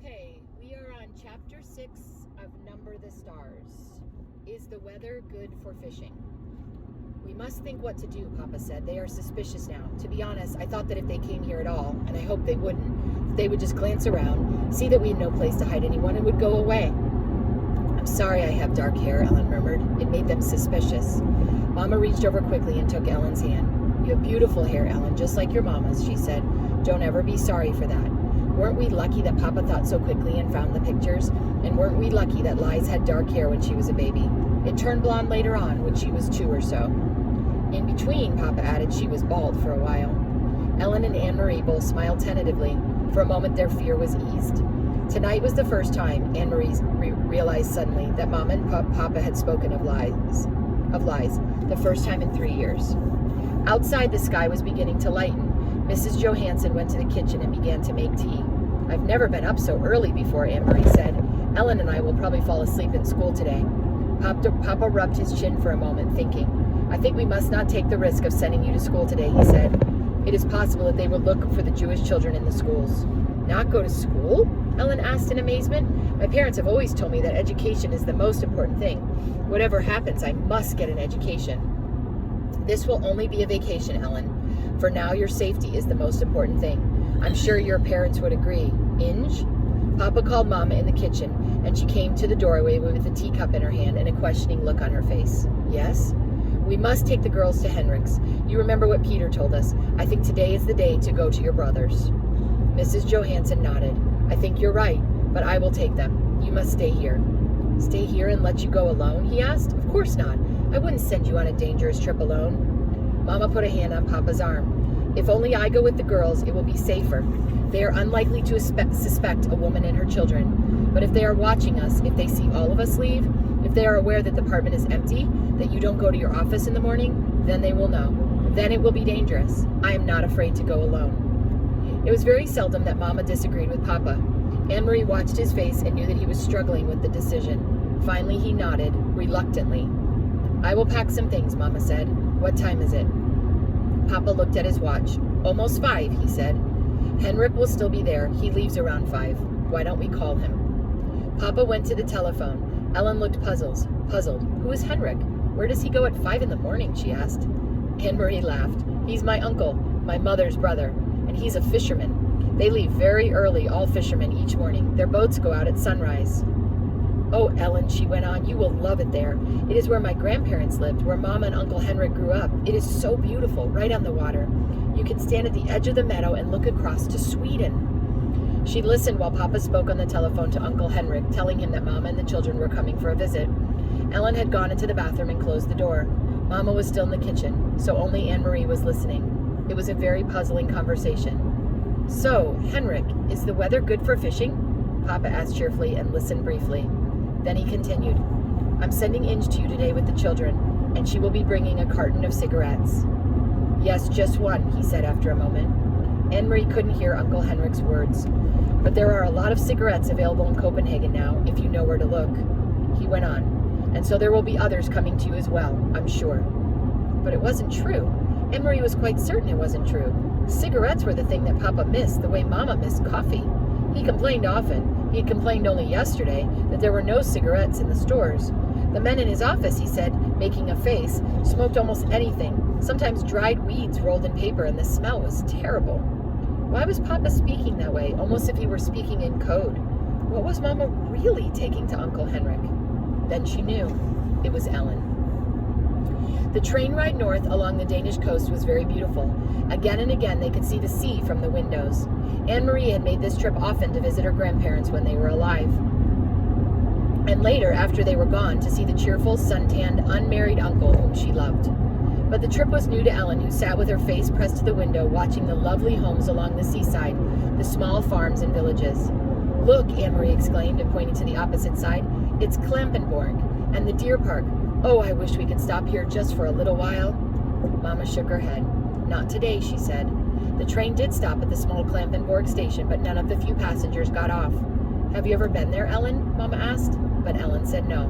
Okay, we are on chapter 6 of Number the Stars. Is the weather good for fishing? We must think what to do, Papa said. They are suspicious now. To be honest, I thought that if they came here at all, and I hope they wouldn't, they would just glance around, see that we had no place to hide anyone, and would go away. I'm sorry I have dark hair, Ellen murmured. It made them suspicious. Mama reached over quickly and took Ellen's hand. You have beautiful hair, Ellen, just like your mama's, she said. Don't ever be sorry for that. Weren't we lucky that Papa thought so quickly and found the pictures? And weren't we lucky that Liz had dark hair when she was a baby? It turned blonde later on when she was 2 or so. In between, Papa added, she was bald for a while. Ellen and Anne-Marie both smiled tentatively. For a moment their fear was eased. Tonight was the first time Anne-Marie realized suddenly that Mama and Papa had spoken of lies. The first time in 3 years. Outside, the sky was beginning to lighten. Mrs. Johansson went to the kitchen and began to make tea. I've never been up so early before, Anne-Marie said. Ellen and I will probably fall asleep in school today. Papa rubbed his chin for a moment, thinking. I think we must not take the risk of sending you to school today, he said. It is possible that they will look for the Jewish children in the schools. Not go to school? Ellen asked in amazement. My parents have always told me that education is the most important thing. Whatever happens, I must get an education. This will only be a vacation, Ellen. For now, your safety is the most important thing. I'm sure your parents would agree. Inge? Papa called Mama in the kitchen, and she came to the doorway with a teacup in her hand and a questioning look on her face. Yes? We must take the girls to Henrik's. You remember what Peter told us. I think today is the day to go to your brother's. Mrs. Johansson nodded. I think you're right, but I will take them. You must stay here. Stay here and let you go alone? He asked. Of course not. I wouldn't send you on a dangerous trip alone. Mama put a hand on Papa's arm. If only I go with the girls, it will be safer. They are unlikely to suspect a woman and her children. But if they are watching us, if they see all of us leave, if they are aware that the apartment is empty, that you don't go to your office in the morning, then they will know. Then it will be dangerous. I am not afraid to go alone. It was very seldom that Mama disagreed with Papa. Anne-Marie watched his face and knew that he was struggling with the decision. Finally, he nodded, reluctantly. I will pack some things, Mama said. What time is it? Papa looked at his watch. Almost 5, he said. Henrik will still be there. He leaves around 5. Why don't we call him? Papa went to the telephone. Ellen looked puzzled. Who is Henrik? Where does he go at 5 in the morning? She asked. Anne-Marie laughed. He's my uncle, my mother's brother, and he's a fisherman. They leave very early, all fishermen, each morning. Their boats go out at sunrise. Oh, Ellen, she went on, you will love it there. It is where my grandparents lived, where Mama and Uncle Henrik grew up. It is so beautiful, right on the water. You can stand at the edge of the meadow and look across to Sweden. She listened while Papa spoke on the telephone to Uncle Henrik, telling him that Mama and the children were coming for a visit. Ellen had gone into the bathroom and closed the door. Mama was still in the kitchen, so only Anne-Marie was listening. It was a very puzzling conversation. So, Henrik, is the weather good for fishing? Papa asked cheerfully and listened briefly. Then he continued, I'm sending Inge to you today with the children, and she will be bringing a carton of cigarettes. Yes, just one, he said after a moment. Anne-Marie couldn't hear Uncle Henrik's words. But there are a lot of cigarettes available in Copenhagen now, if you know where to look. He went on, and so there will be others coming to you as well, I'm sure. But it wasn't true. Anne-Marie was quite certain it wasn't true. Cigarettes were the thing that Papa missed, the way Mama missed coffee. He complained often. He had complained only yesterday that there were no cigarettes in the stores. The men in his office, he said, making a face, smoked almost anything. Sometimes dried weeds rolled in paper, and the smell was terrible. Why was Papa speaking that way, almost if he were speaking in code? What was Mama really taking to Uncle Henrik? Then she knew. It was Ellen. The train ride north along the Danish coast was very beautiful. Again and again they could see the sea from the windows. Anne-Marie had made this trip often to visit her grandparents when they were alive. And later, after they were gone, to see the cheerful, sun-tanned, unmarried uncle whom she loved. But the trip was new to Ellen, who sat with her face pressed to the window, watching the lovely homes along the seaside, the small farms and villages. Look, Anne-Marie exclaimed, and pointing to the opposite side, it's Klampenborg, and the deer park. Oh, I wish we could stop here just for a little while. Mama shook her head. Not today, she said. The train did stop at the small Klampenborg station, but none of the few passengers got off. Have you ever been there, Ellen? Mama asked. But Ellen said no.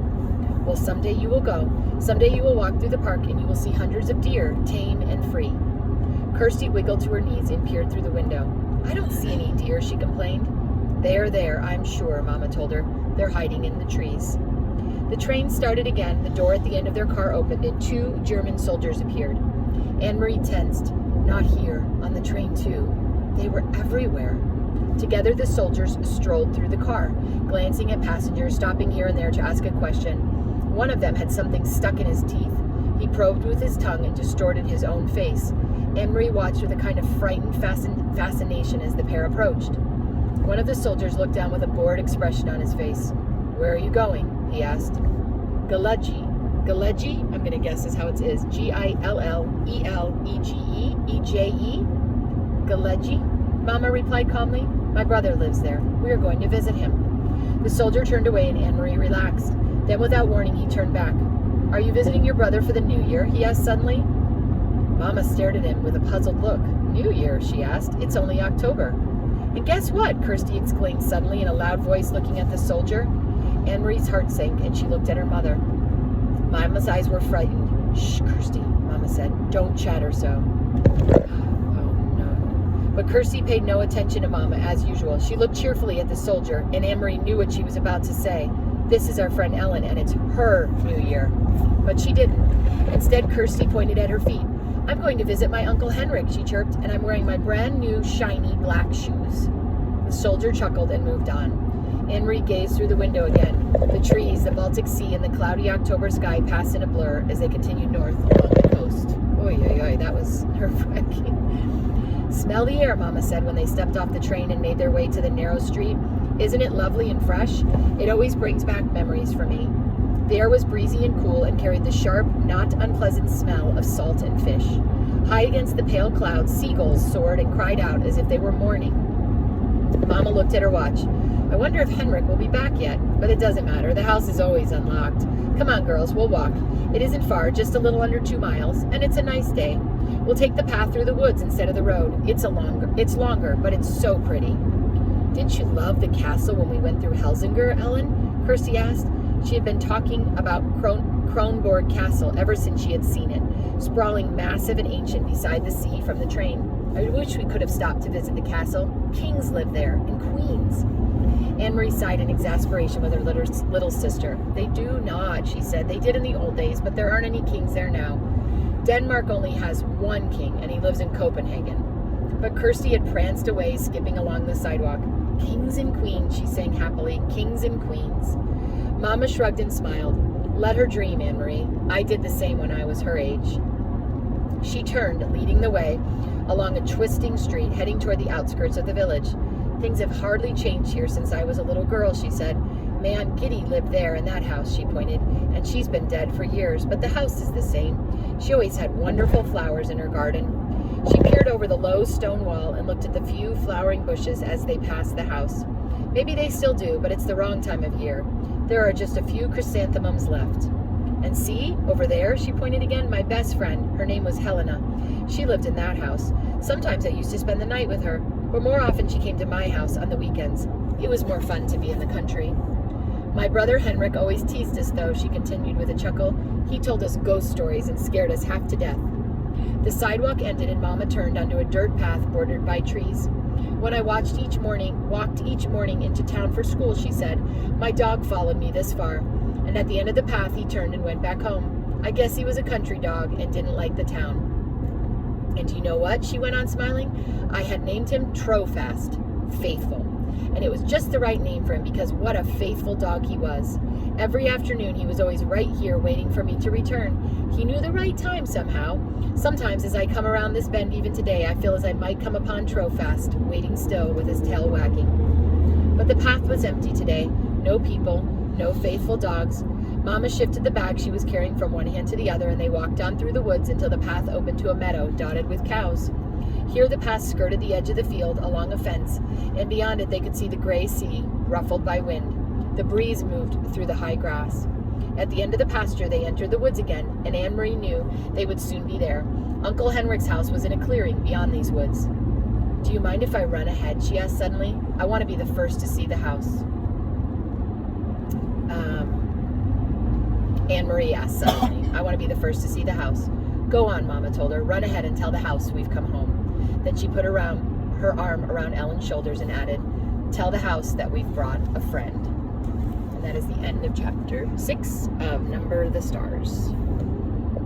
Well, someday you will go. Someday you will walk through the park and you will see hundreds of deer, tame and free. Kirsty wiggled to her knees and peered through the window. I don't see any deer, she complained. They're there, I'm sure, Mama told her. They're hiding in the trees. The train started again. The door at the end of their car opened, and 2 German soldiers appeared. Anne-Marie tensed. Not here, on the train too. They were everywhere. Together, the soldiers strolled through the car, glancing at passengers, stopping here and there to ask a question. One of them had something stuck in his teeth. He probed with his tongue and distorted his own face. Anne-Marie watched with a kind of frightened fascination as the pair approached. One of the soldiers looked down with a bored expression on his face. Where are you going? He asked. Galeji. Galeji, I'm going to guess is how it is. Gillelegee. E-J-E. Galeji, Mama replied calmly. My brother lives there. We are going to visit him. The soldier turned away and Anne-Marie relaxed. Then without warning, he turned back. Are you visiting your brother for the New Year? He asked suddenly. Mama stared at him with a puzzled look. New Year, she asked. It's only October. And guess what? Kirsty exclaimed suddenly in a loud voice, looking at the soldier. Anne-Marie's heart sank and she looked at her mother. Mama's eyes were frightened. Shh, Kirsty, Mama said. Don't chatter so. But Kirsty paid no attention to Mama as usual. She looked cheerfully at the soldier, and Anne-Marie knew what she was about to say. This is our friend Ellen, and it's her New Year. But she didn't. Instead, Kirsty pointed at her feet. I'm going to visit my Uncle Henrik, she chirped, and I'm wearing my brand new, shiny, black shoes. The soldier chuckled and moved on. Anne-Marie gazed through the window again. The trees, the Baltic Sea, and the cloudy October sky passed in a blur as they continued north along the coast. Oy, oy, oy, that was nerve-wracking. Smell the air, Mama said when they stepped off the train and made their way to the narrow street. Isn't it lovely and fresh? It always brings back memories for me. The air was breezy and cool and carried the sharp, not unpleasant smell of salt and fish. High against the pale clouds, seagulls soared and cried out as if they were mourning. Mama looked at her watch. I wonder if Henrik will be back yet, but it doesn't matter. The house is always unlocked. Come on, girls, we'll walk. It isn't far, just a little under 2 miles, and it's a nice day. We'll take the path through the woods instead of the road. It's longer, but it's so pretty. Didn't you love the castle when we went through Helsinger, Ellen? Kirsty asked. She had been talking about Kronborg Castle ever since she had seen it, sprawling massive and ancient beside the sea from the train. I wish we could have stopped to visit the castle. Kings live there, and queens. Anne-Marie sighed in exasperation with her little sister. They do not, she said. They did in the old days, but there aren't any kings there now. Denmark only has 1 king, and he lives in Copenhagen. But Kirsty had pranced away, skipping along the sidewalk. Kings and queens, she sang happily. Kings and queens. Mama shrugged and smiled. Let her dream, Anne-Marie. I did the same when I was her age. She turned, leading the way, along a twisting street, heading toward the outskirts of the village. Things have hardly changed here since I was a little girl, she said. My Aunt Gitty lived there in that house, she pointed, and she's been dead for years, but the house is the same. She always had wonderful flowers in her garden. She peered over the low stone wall and looked at the few flowering bushes as they passed the house. Maybe they still do, but it's the wrong time of year. There are just a few chrysanthemums left. And see, over there, she pointed again, my best friend. Her name was Helena. She lived in that house. Sometimes I used to spend the night with her, but more often she came to my house on the weekends. It was more fun to be in the country. My brother Henrik always teased us, though, she continued with a chuckle. He told us ghost stories and scared us half to death. The sidewalk ended and Mama turned onto a dirt path bordered by trees. When I walked each morning into town for school, she said, my dog followed me this far, and at the end of the path he turned and went back home. I guess he was a country dog and didn't like the town. And you know what? She went on smiling. I had named him Trofast, faithful. And it was just the right name for him because what a faithful dog he was. Every afternoon he was always right here waiting for me to return. He knew the right time somehow. Sometimes as I come around this bend even today, I feel as I might come upon Trofast, waiting still with his tail wagging. But the path was empty today. No people, no faithful dogs. Mama shifted the bag she was carrying from one hand to the other, and they walked on through the woods until the path opened to a meadow dotted with cows. Here the path skirted the edge of the field along a fence, and beyond it they could see the gray sea, ruffled by wind. The breeze moved through the high grass. At the end of the pasture they entered the woods again, and Anne-Marie knew they would soon be there. Uncle Henrik's house was in a clearing beyond these woods. Do you mind if I run ahead? She asked suddenly. I want to be the first to see the house. Anne-Marie asked suddenly. I want to be the first to see the house. Go on, Mama told her. Run ahead and tell the house we've come home. Then she put her arm around Ellen's shoulders and added, tell the house that we've brought a friend. And that is the end of chapter 6 of Number the Stars.